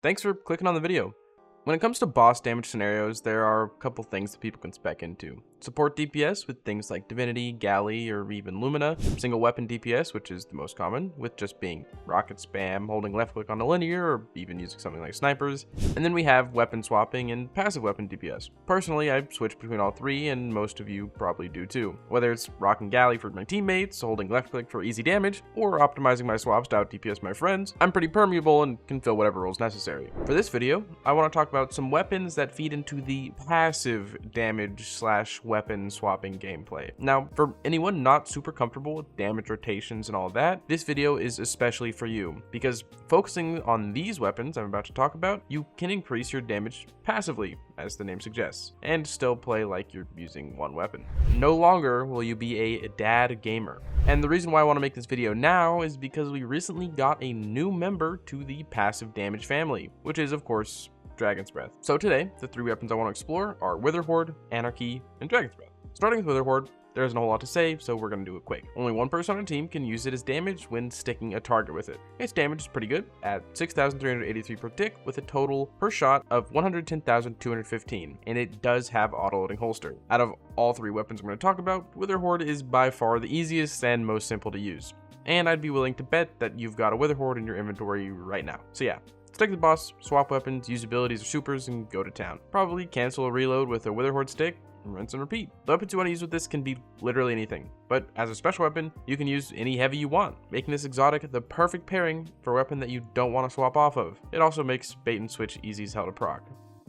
Thanks for clicking on the video. When it comes to boss damage scenarios, there are a couple things that people can spec into. Support DPS with things like Divinity, Galley, or even Lumina. Single weapon DPS, which is the most common, with just being rocket spam, holding left click on a linear, or even using something like snipers. And then we have weapon swapping and passive weapon DPS. Personally, I switch between all three, and most of you probably do too. Whether it's rocking Galley for my teammates, holding left click for easy damage, or optimizing my swaps to out DPS my friends, I'm pretty permeable and can fill whatever roles necessary. For this video, I want to talk about some weapons that feed into the passive damage / weapon swapping gameplay. Now, for anyone not super comfortable with damage rotations and all that, this video is especially for you, because focusing on these weapons I'm about to talk about, you can increase your damage passively, as the name suggests, and still play like you're using one weapon. No longer will you be a dad gamer. And the reason why I want to make this video now is because we recently got a new member to the passive damage family, which is of course Dragon's Breath. So today, the three weapons I want to explore are Witherhoard, Anarchy, and Dragon's Breath. Starting with Witherhoard, there isn't a whole lot to say, so we're going to do it quick. Only one person on a team can use it as damage when sticking a target with it. Its damage is pretty good, at 6,383 per tick, with a total per shot of 110,215, and it does have auto-loading holster. Out of all three weapons I'm going to talk about, Witherhoard is by far the easiest and most simple to use. And I'd be willing to bet that you've got a Witherhoard in your inventory right now. So yeah. Stick the boss, swap weapons, use abilities or supers, and go to town. Probably cancel a reload with a Witherhoard stick, and rinse and repeat. The weapons you want to use with this can be literally anything, but as a special weapon, you can use any heavy you want, making this exotic the perfect pairing for a weapon that you don't want to swap off of. It also makes bait and switch easy as hell to proc.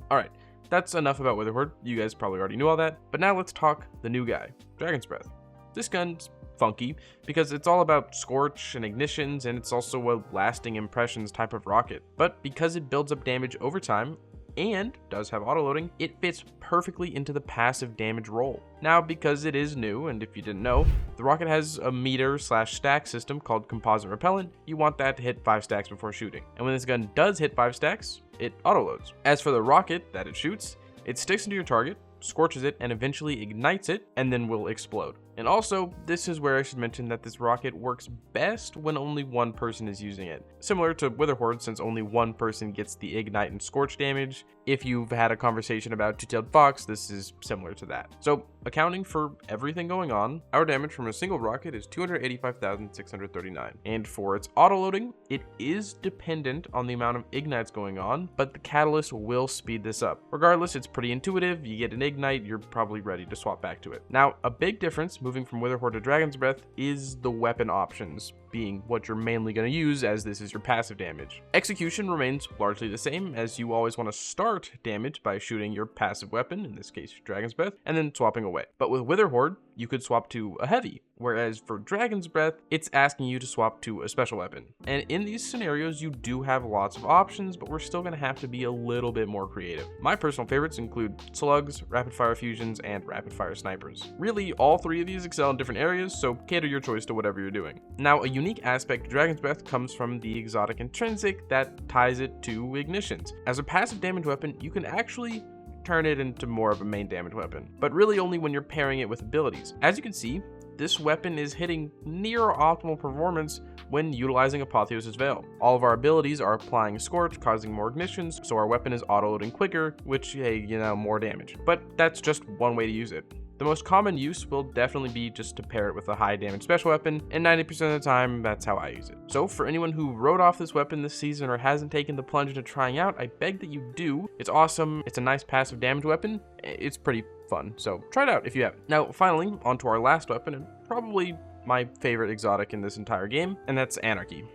Alright, that's enough about Witherhoard. You guys probably already knew all that, but now let's talk the new guy, Dragon's Breath. This gun's funky because it's all about scorch and ignitions, and it's also a lasting impressions type of rocket. But because it builds up damage over time and does have autoloading, it fits perfectly into the passive damage role. Now, because it is new, and if you didn't know, the rocket has a meter / stack system called composite repellent. You want that to hit 5 stacks before shooting. And when this gun does hit 5 stacks, it autoloads. As for the rocket that it shoots, it sticks into your target, scorches it, and eventually ignites it, and then will explode. And also, this is where I should mention that this rocket works best when only one person is using it. Similar to Witherhoard, since only one person gets the ignite and scorch damage. If you've had a conversation about Two-Tailed Fox, this is similar to that. So, accounting for everything going on, our damage from a single rocket is 285,639. And for its autoloading, it is dependent on the amount of ignites going on, but the catalyst will speed this up. Regardless, it's pretty intuitive. You get an ignite, you're probably ready to swap back to it. Now, a big difference moving from Witherhoard to Dragon's Breath is the weapon options, being what you're mainly going to use, as this is your passive damage. Execution remains largely the same, as you always want to start damage by shooting your passive weapon, in this case Dragon's Breath, and then swapping away. But with Witherhoard, you could swap to a heavy, whereas for Dragon's Breath, it's asking you to swap to a special weapon. And in these scenarios, you do have lots of options, but we're still going to have to be a little bit more creative. My personal favorites include slugs, rapid fire fusions, and rapid fire snipers. Really, all three of these excel in different areas, so cater your choice to whatever you're doing. Now, a unique aspect of Dragon's Breath comes from the exotic intrinsic that ties it to ignitions. As a passive damage weapon, you can actually turn it into more of a main damage weapon, but really only when you're pairing it with abilities. As you can see, this weapon is hitting near optimal performance when utilizing Apotheosis Veil. All of our abilities are applying Scorch, causing more ignitions, so our weapon is autoloading quicker, which, hey, more damage. But that's just one way to use it. The most common use will definitely be just to pair it with a high damage special weapon, and 90% of the time, that's how I use it. So for anyone who wrote off this weapon this season or hasn't taken the plunge into trying out, I beg that you do. It's awesome, it's a nice passive damage weapon, it's pretty fun, so try it out if you haven't. Now finally, on to our last weapon, and probably my favorite exotic in this entire game, and that's Anarchy.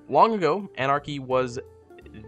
Long ago, Anarchy was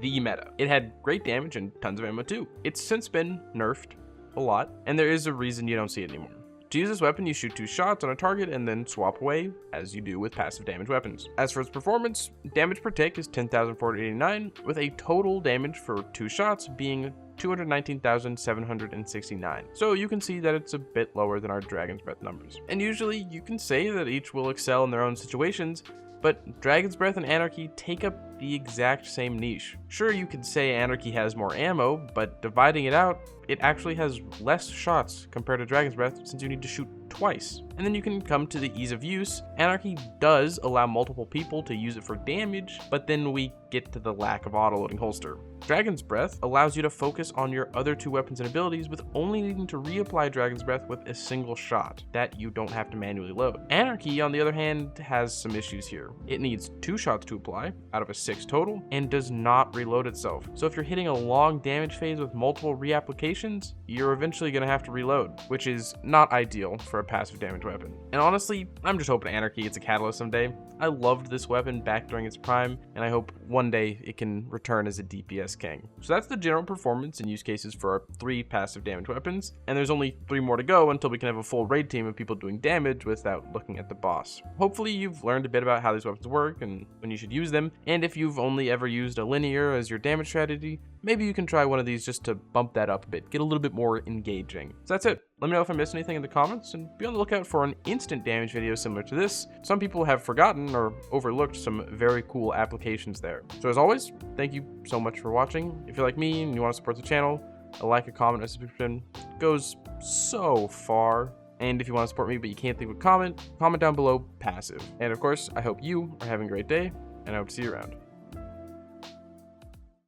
the meta. It had great damage and tons of ammo too. It's since been nerfed a lot, and there is a reason you don't see it anymore. To use this weapon, you shoot 2 shots on a target and then swap away, as you do with passive damage weapons. As for its performance, damage per tick is 10,489, with a total damage for 2 shots being 219,769. So you can see that it's a bit lower than our Dragon's Breath numbers. And usually you can say that each will excel in their own situations, but Dragon's Breath and Anarchy take up the exact same niche. Sure, you could say Anarchy has more ammo, but dividing it out, it actually has less shots compared to Dragon's Breath, since you need to shoot twice. And then you can come to the ease of use. Anarchy does allow multiple people to use it for damage, but then we get to the lack of autoloading holster. Dragon's Breath allows you to focus on your other 2 weapons and abilities with only needing to reapply Dragon's Breath with a single shot that you don't have to manually load. Anarchy, on the other hand, has some issues here. It needs 2 shots to apply out of a 6 total and does not reload itself. So if you're hitting a long damage phase with multiple reapplications, you're eventually going to have to reload, which is not ideal for a passive damage weapon. And honestly, I'm just hoping Anarchy gets a catalyst someday. I loved this weapon back during its prime, and I hope one day it can return as a DPS king. So that's the general performance and use cases for our 3 passive damage weapons, and there's only 3 more to go until we can have a full raid team of people doing damage without looking at the boss. Hopefully you've learned a bit about how these weapons work and when you should use them, and if you've only ever used a linear as your damage strategy, maybe you can try one of these just to bump that up a bit, get a little bit more engaging. So that's it. Let me know if I missed anything in the comments, and be on the lookout for an instant damage video similar to this. Some people have forgotten or overlooked some very cool applications there. So as always, thank you so much for watching. If you're like me and you want to support the channel, a like, a comment, a subscription goes so far. And if you want to support me but you can't leave a comment, comment down below passive. And of course, I hope you are having a great day, and I hope to see you around.